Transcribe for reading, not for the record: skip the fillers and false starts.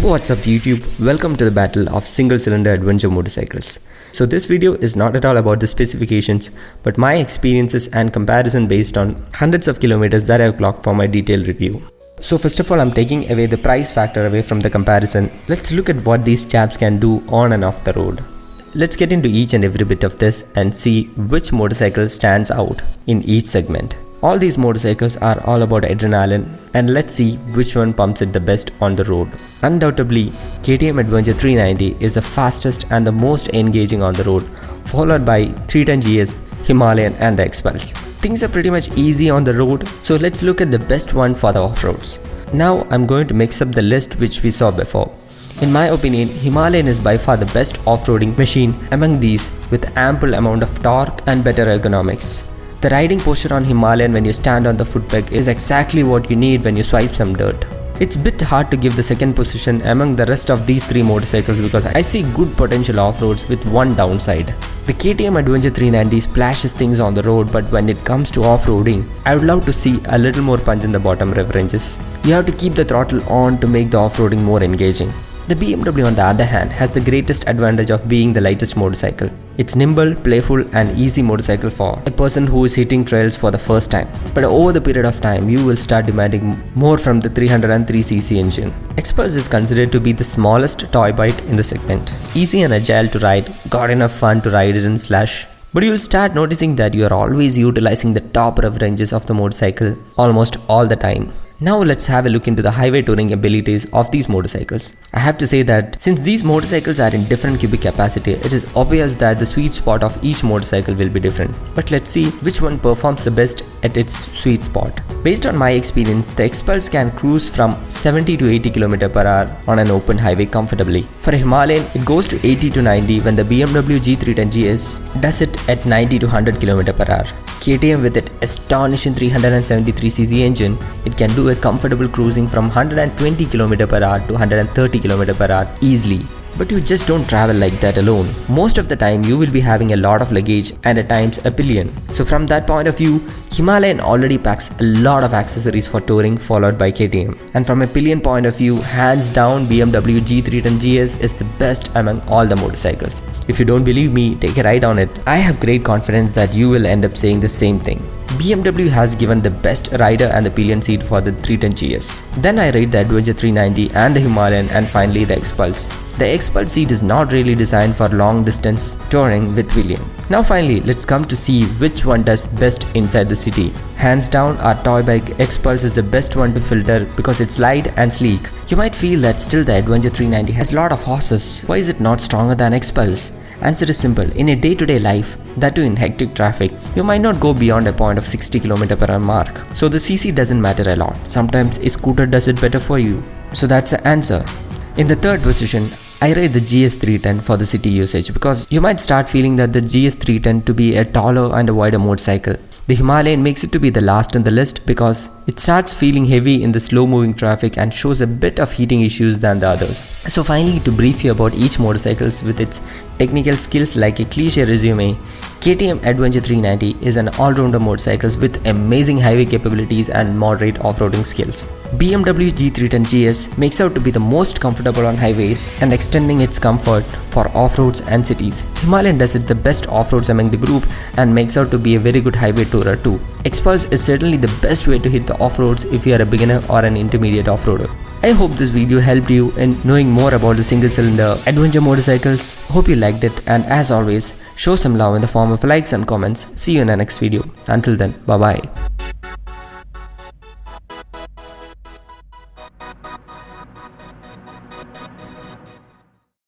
What's up YouTube? Welcome to the battle of single cylinder adventure motorcycles. So this video is not at all about the specifications but my experiences and comparison based on hundreds of kilometers that I have clocked for my detailed review. So first of all, I'm taking away the price factor away from the comparison. Let's look at what these chaps can do on and off the road. Let's get into each and every bit of this and see which motorcycle stands out in each segment. All these motorcycles are all about adrenaline, and let's see which one pumps it the best on the road. Undoubtedly, KTM Adv 390 is the fastest and the most engaging on the road, followed by 310GS, Himalayan and the Xpulse. Things are pretty much easy on the road, so let's look at the best one for the off-roads. Now I'm going to mix up the list which we saw before. In my opinion, Himalayan is by far the best off-roading machine among these, with ample amount of torque and better ergonomics. The riding posture on Himalayan when you stand on the foot peg is exactly what you need when you swipe some dirt. It's a bit hard to give the second position among the rest of these three motorcycles because I see good potential off-roads with one downside. The KTM Adv 390 splashes things on the road, but when it comes to off-roading, I would love to see a little more punch in the bottom rev ranges. You have to keep the throttle on to make the off-roading more engaging. The BMW on the other hand has the greatest advantage of being the lightest motorcycle. It's nimble, playful and easy motorcycle for a person who is hitting trails for the first time. But over the period of time, you will start demanding more from the 303cc engine. Xpulse is considered to be the smallest toy bike in the segment. Easy and agile to ride, got enough fun to ride it in slash. But you will start noticing that you are always utilizing the top rev ranges of the motorcycle almost all the time. Now let's have a look into the highway touring abilities of these motorcycles. I have to say that since these motorcycles are in different cubic capacity, it is obvious that the sweet spot of each motorcycle will be different. But let's see which one performs the best at its sweet spot. Based on my experience, the Xpulse can cruise from 70 to 80 km per hour on an open highway comfortably. For a Himalayan, it goes to 80 to 90 when the BMW G310GS does it at 90 to 100 km per hour. KTM with its astonishing 373cc engine, it can do a comfortable cruising from 120 km per hour to 130 km per hour easily. But you just don't travel like that alone. Most of the time you will be having a lot of luggage and at times a pillion. So from that point of view, Himalayan already packs a lot of accessories for touring, followed by KTM. And from a pillion point of view, hands down BMW G310GS is the best among all the motorcycles. If you don't believe me, take a ride on it. I have great confidence that you will end up saying the same thing. BMW has given the best rider and the pillion seat for the 310GS. Then I rate the Adv 390 and the Himalayan, and finally the Xpulse. The Xpulse seat is not really designed for long distance touring with pillion. Now finally, let's come to see which one does best inside the city. Hands down, our toy bike Xpulse is the best one to filter because it's light and sleek. You might feel that still the Adv 390 has a lot of horses. Why is it not stronger than Xpulse? Answer is simple. In a day-to-day life, that too in hectic traffic, you might not go beyond a point of 60 km per hour mark. So the cc doesn't matter a lot. Sometimes a scooter does it better for you. So that's the answer. In the third position, I rate the GS310 for the city usage because you might start feeling that the GS310 to be a taller and a wider motorcycle. The Himalayan makes it to be the last on the list because it starts feeling heavy in the slow moving traffic and shows a bit of heating issues than the others. So finally, to brief you about each motorcycles with its technical skills like a cliche resume, KTM Adv 390 is an all-rounder motorcycle with amazing highway capabilities and moderate off-roading skills. BMW G310GS makes out to be the most comfortable on highways and extending its comfort for off-roads and cities. Himalayan does it the best off-roads among the group and makes out to be a very good highway tourer too. Xpulse is certainly the best way to hit the off-roads if you are a beginner or an intermediate off-roader. I hope this video helped you in knowing more about the single-cylinder adventure motorcycles. Hope you liked it, and as always, show some love in the form of likes and comments. See you in the next video. Until then, bye bye.